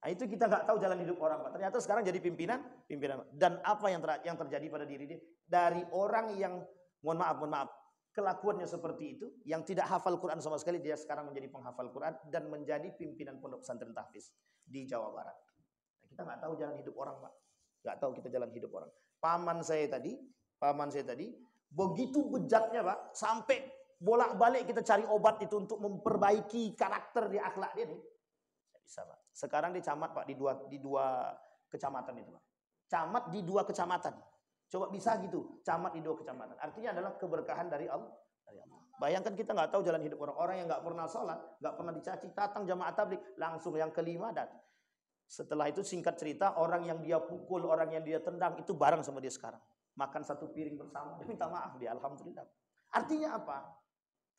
Nah, itu kita nggak tahu jalan hidup orang, Pak. Ternyata sekarang jadi pimpinan. Dan apa yang terjadi pada diri dia? Dari orang yang, mohon maaf, kelakuannya seperti itu, yang tidak hafal Quran sama sekali, dia sekarang menjadi penghafal Quran dan menjadi pimpinan pondok pesantren tahfiz di Jawa Barat. Nah, kita nggak tahu jalan hidup orang, Pak. Nggak tahu kita jalan hidup orang. Paman saya tadi, begitu bejatnya, Pak, sampai bolak-balik kita cari obat itu untuk memperbaiki karakter di akhlak dia nih. Nggak bisa, Pak. Sekarang dia camat, Pak, di dua kecamatan itu, Pak. Camat di 2 kecamatan. Coba bisa gitu, camat di 2 kecamatan. Artinya adalah keberkahan dari Allah. Bayangkan kita nggak tahu jalan hidup orang-orang yang nggak pernah sholat, nggak pernah dicaci, datang jamaah tabligh, langsung yang kelima dan setelah itu singkat cerita, orang yang dia pukul, orang yang dia tendang itu bareng sama dia sekarang. Makan satu piring bersama, dia minta maaf dia, alhamdulillah. Artinya apa?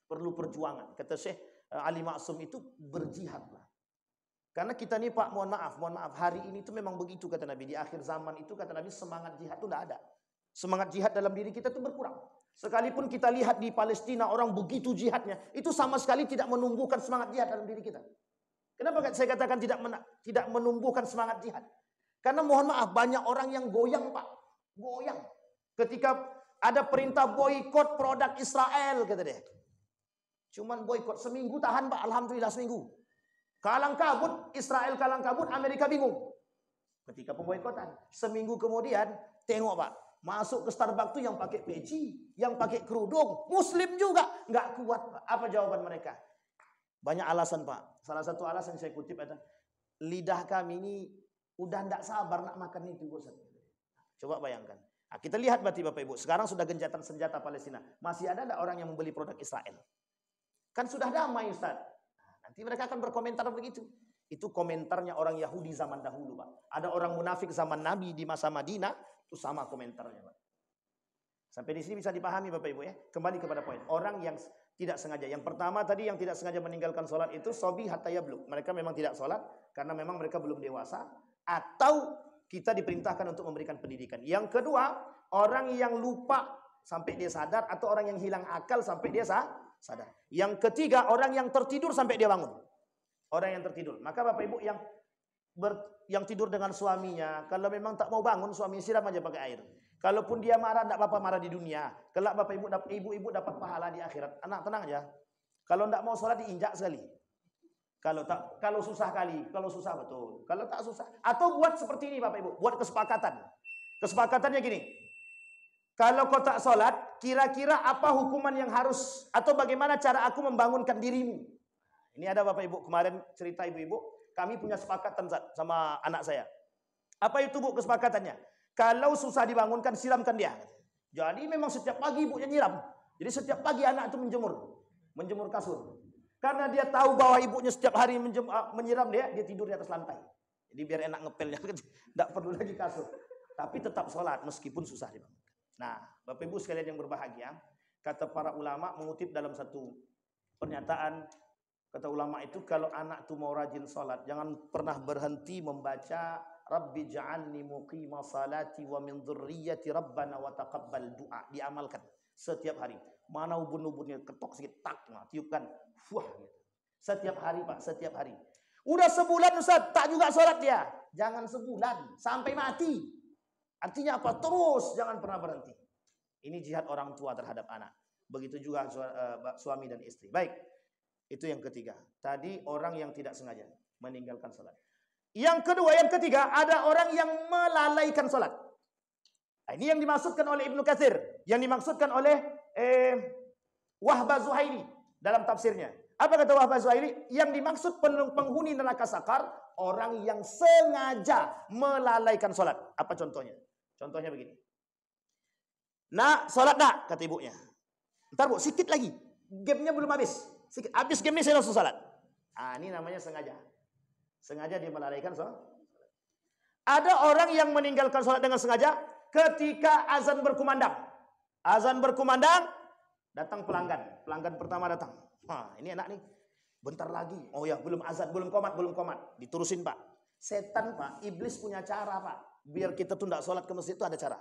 Perlu perjuangan. Kata Syekh Ali Maksum itu berjihadlah. Karena kita nih Pak, mohon maaf, hari ini itu memang begitu kata Nabi. Di akhir zaman itu kata Nabi semangat jihad itu tidak ada. Semangat jihad dalam diri kita itu berkurang. Sekalipun kita lihat di Palestina orang begitu jihadnya, itu sama sekali tidak menumbuhkan semangat jihad dalam diri kita. Kenapa saya katakan tidak menumbuhkan semangat jihad? Karena mohon maaf banyak orang yang goyang Pak, goyang. Ketika ada perintah boikot produk Israel kata dia. Cuman boikot seminggu tahan Pak, alhamdulillah seminggu. Kalang kabut, Israel kalang kabut, Amerika bingung. Ketika pemboikotan, seminggu kemudian tengok Pak, masuk ke Starbucks tuh yang pakai peci, yang pakai kerudung, Muslim juga, nggak kuat Pak. Apa jawaban mereka? Banyak alasan Pak. Salah satu alasan saya kutip adalah lidah kami ini udah nggak sabar nak makan itu Ustaz. Coba bayangkan. Nah, kita lihat berarti Bapak Ibu, sekarang sudah gencatan senjata Palestina. Masih ada nggak orang yang membeli produk Israel? Kan sudah damai Ustaz. Nah, nanti mereka akan berkomentar begitu. Itu komentarnya orang Yahudi zaman dahulu Pak. Ada orang munafik zaman Nabi di masa Madinah, itu sama komentarnya Pak. Sampai di sini bisa dipahami Bapak Ibu ya. Kembali kepada poin. Orang yang tidak sengaja. Yang pertama tadi yang tidak sengaja meninggalkan sholat itu sobi hatta yablugh. Mereka memang tidak sholat karena memang mereka belum dewasa. Atau kita diperintahkan untuk memberikan pendidikan. Yang kedua, orang yang lupa sampai dia sadar. Atau orang yang hilang akal sampai dia sadar. Yang ketiga, orang yang tertidur sampai dia bangun. Orang yang tertidur. Maka Bapak Ibu yang tidur dengan suaminya, kalau memang tak mau bangun, suami siram aja pakai air. Kalaupun dia marah, tidak apa-apa marah di dunia. Kelak Bapak Ibu dapat pahala di akhirat. Anak tenang aja. Kalau tidak mau sholat diinjak sekali. Kalau susah kali, kalau susah betul. Kalau tak susah, atau buat seperti ini Bapak Ibu, buat kesepakatan. Kesepakatannya gini. Kalau kau tak sholat, kira-kira apa hukuman yang harus atau bagaimana cara aku membangunkan dirimu? Ini ada Bapak Ibu kemarin cerita ibu-ibu, kami punya sepakatan sama anak saya. Apa itu Bu kesepakatannya? Kalau susah dibangunkan, siramkan dia. Jadi memang setiap pagi ibunya nyiram. Jadi setiap pagi anak itu menjemur kasur. Karena dia tahu bahwa ibunya setiap hari menyiram dia tidur di atas lantai. Jadi biar enak ngepelnya, tidak perlu lagi kasur. Tapi tetap sholat meskipun susah dibangunkan. Nah, Bapak Ibu sekalian yang berbahagia, kata para ulama mengutip dalam satu pernyataan, kata ulama itu kalau anak itu mau rajin sholat, jangan pernah berhenti membaca Rabbi ja'alni muqima salati wa min dzurriyyati rabbana wa taqabbal du'a. Diamalkan setiap hari. Mana ubun-ubunnya ketok sedikit tak, nah, tiupkan. Fuh gitu. Setiap hari Pak, setiap hari. Udah sebulan Ustaz, tak juga sholat dia. Jangan sebulan, sampai mati. Artinya apa? Terus, jangan pernah berhenti. Ini jihad orang tua terhadap anak. Begitu juga suami dan istri. Baik, itu yang ketiga. Tadi orang yang tidak sengaja meninggalkan sholat. Yang kedua, yang ketiga, ada orang yang melalaikan sholat. Nah, ini yang dimaksudkan oleh Ibnu Katsir, yang dimaksudkan oleh Wahbah Zuhaili dalam tafsirnya. Apa kata Wahbah Zuhaili? Yang dimaksud penghuni neraka sakar, orang yang sengaja melalaikan sholat. Apa contohnya? Contohnya begini. Nak, sholat nak, kata ibunya. Ntar Bu, sedikit lagi. Game-nya belum habis. Habis game ini saya langsung sholat. Nah, ini namanya sengaja. Sengaja dia melalaikan sholat. Ada orang yang meninggalkan sholat dengan sengaja ketika azan berkumandang. Azan berkumandang, datang pelanggan. Pelanggan pertama datang. Wah, ini enak nih. Bentar lagi. Oh ya, belum azan, belum komat. Diturusin Pak. Setan Pak, iblis punya cara Pak. Biar kita tuh tidak sholat ke masjid itu ada cara.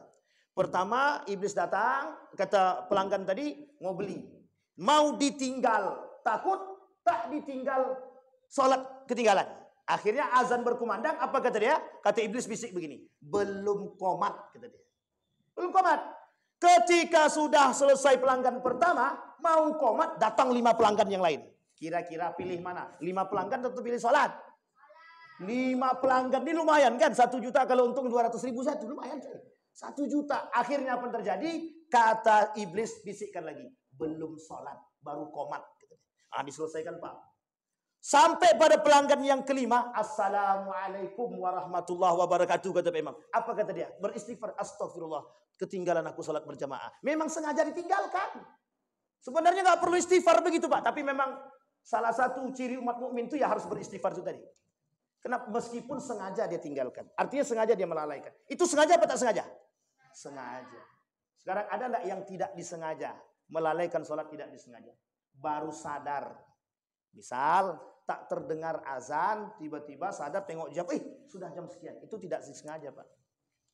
Pertama, iblis datang, kata pelanggan tadi, mau beli. Mau ditinggal, takut, tak ditinggal, sholat ketinggalan. Akhirnya azan berkumandang, apa kata dia? Kata iblis bisik begini, belum komat, kata dia. Belum komat. Ketika sudah selesai pelanggan pertama, mau komat, datang 5 pelanggan yang lain. Kira-kira pilih mana? 5 pelanggan tentu pilih sholat. 5 pelanggan ini lumayan kan? 1 juta kalau untung 200.000 satu, lumayan coy. 1 juta. Akhirnya apa yang terjadi? Kata iblis bisikkan lagi, belum sholat, baru komat. Diselesaikan Pak. Sampai pada pelanggan yang kelima, Assalamualaikum warahmatullahi wabarakatuh, kata Pak Imam. Apa kata dia? Beristighfar, astagfirullah, ketinggalan aku salat berjamaah. Memang sengaja ditinggalkan. Sebenarnya nggak perlu istighfar begitu Pak, tapi memang salah satu ciri umat mukmin itu ya harus beristighfar itu tadi. Kenapa? Meskipun sengaja dia tinggalkan. Artinya sengaja dia melalaikan. Itu sengaja apa tak sengaja? Sengaja. Sekarang ada enggak yang tidak disengaja? Melalaikan sholat tidak disengaja. Baru sadar. Misal, tak terdengar azan, tiba-tiba sadar tengok jam. Sudah jam sekian. Itu tidak disengaja Pak.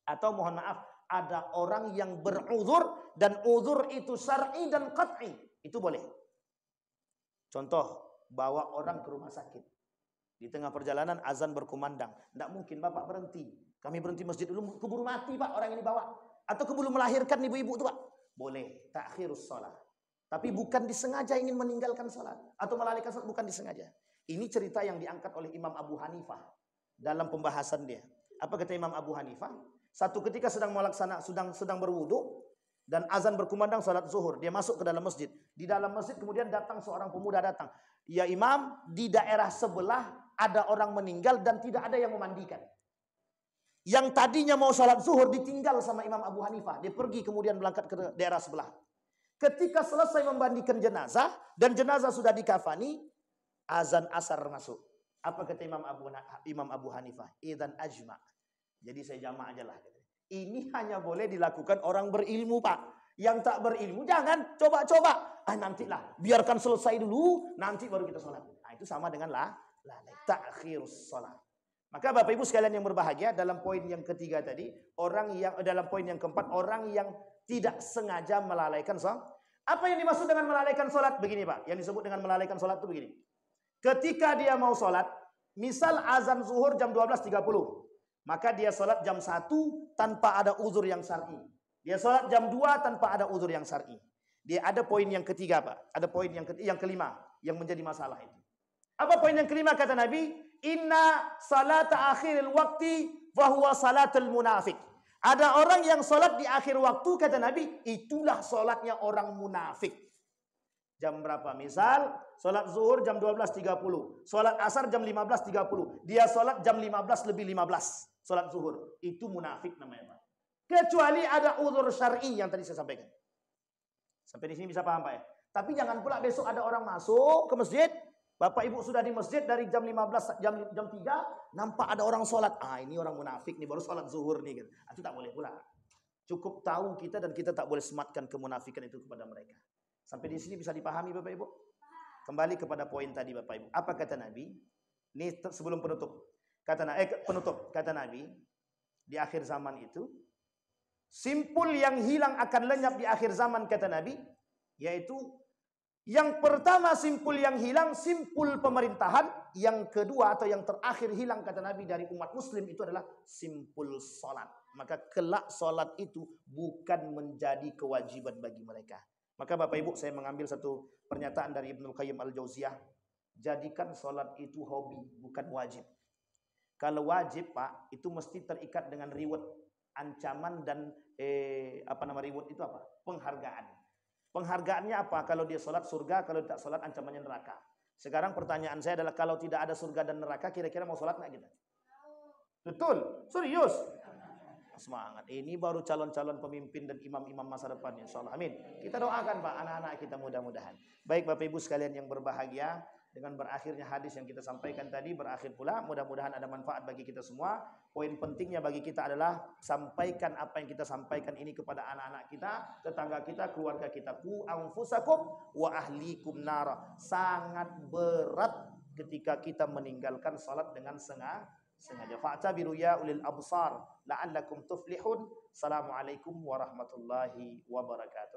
Atau mohon maaf, ada orang yang beruzur. Dan uzur itu syar'i dan qat'i. Itu boleh. Contoh, bawa orang ke rumah sakit. Di tengah perjalanan azan berkumandang. Tidak mungkin Bapak berhenti. Kami berhenti masjid dulu. Keburu mati Pak orang ini bawa. Atau keburu melahirkan ibu-ibu itu Pak. Boleh. Ta'khirus sholat. Tapi bukan disengaja ingin meninggalkan sholat. Atau melalaikan sholat. Bukan disengaja. Ini cerita yang diangkat oleh Imam Abu Hanifah. Dalam pembahasan dia. Apa kata Imam Abu Hanifah? Satu ketika sedang berwudu. Dan azan berkumandang sholat zuhur. Dia masuk ke dalam masjid. Di dalam masjid kemudian datang seorang pemuda datang. Ya Imam, di daerah sebelah ada orang meninggal dan tidak ada yang memandikan. Yang tadinya mau sholat zuhur ditinggal sama Imam Abu Hanifah. Dia pergi kemudian berangkat ke daerah sebelah. Ketika selesai memandikan jenazah dan jenazah sudah dikafani, azan asar masuk. Apa kata Imam Abu Hanifah? Idzan ajma. Jadi saya jama' aja lah. Ini hanya boleh dilakukan orang berilmu Pak. Yang tak berilmu jangan coba-coba. Nantilah, biarkan selesai dulu, nanti baru kita sholat. Nah, itu sama dengan ta'khirus sholat. Maka Bapak Ibu sekalian yang berbahagia, dalam poin yang ketiga tadi, dalam poin yang keempat, orang yang tidak sengaja melalaikan sholat. Apa yang dimaksud dengan melalaikan sholat? Begini Pak, yang disebut dengan melalaikan sholat itu begini. Ketika dia mau sholat, misal azan zuhur jam 12.30, maka dia sholat jam 1 tanpa ada uzur yang syar'i. Dia sholat jam 2 tanpa ada uzur yang syar'i. Dia ada poin yang ketiga Pak. Ada poin yang kelima yang menjadi masalah itu. Apa poin yang kelima kata Nabi? Inna salata akhiril wakti fahuwa salatul munafik. Ada orang yang sholat di akhir waktu kata Nabi, itulah sholatnya orang munafik. Jam berapa? Misal sholat zuhur jam 12.30, sholat asar jam 15.30. Dia sholat jam 15 lebih 15 sholat zuhur. Itu munafik namanya Pak. Kecuali ada uzur syar'i yang tadi saya sampaikan. Sampai di sini bisa paham Pak ya? Tapi jangan pula besok ada orang masuk ke masjid, Bapak Ibu sudah di masjid dari jam 15, jam 3, nampak ada orang sholat. Ini orang munafik nih, baru sholat zuhur nih. Gitu. Itu tak boleh pula. Cukup tahu kita dan kita tak boleh sematkan kemunafikan itu kepada mereka. Sampai di sini bisa dipahami Bapak Ibu? Kembali kepada poin tadi Bapak Ibu. Apa kata Nabi? Ini sebelum penutup. Kata Nabi, di akhir zaman itu, simpul yang hilang akan lenyap di akhir zaman kata Nabi, yaitu yang pertama simpul yang hilang, simpul pemerintahan. Yang kedua atau yang terakhir hilang kata Nabi dari umat muslim itu adalah simpul sholat. Maka kelak sholat itu bukan menjadi kewajiban bagi mereka. Maka Bapak Ibu saya mengambil satu pernyataan dari Ibnul Qayyim Al-Jauziyah. Jadikan sholat itu hobi, bukan wajib. Kalau wajib Pak, itu mesti terikat dengan reward. Ancaman dan reward itu apa? Penghargaan. Penghargaannya apa? Kalau dia sholat surga, kalau tidak sholat ancamannya neraka. Sekarang pertanyaan saya adalah kalau tidak ada surga dan neraka, kira-kira mau sholat nggak kita? Betul, serius. Semangat. Ini baru calon-calon pemimpin dan imam-imam masa depan, insyaallah. Amin. Kita doakan Pak, anak-anak kita mudah-mudahan. Baik Bapak Ibu sekalian yang berbahagia. Dengan berakhirnya hadis yang kita sampaikan tadi berakhir pula, mudah-mudahan ada manfaat bagi kita semua. Poin pentingnya bagi kita adalah sampaikan apa yang kita sampaikan ini kepada anak-anak kita, tetangga kita, keluarga kita. Ku anfusakum wa ahlikum nara. Sangat berat ketika kita meninggalkan salat dengan sengaja. Fa'tabiru ya ulil absar la'allakum tuflihun. Assalamualaikum warahmatullahi wabarakatuh.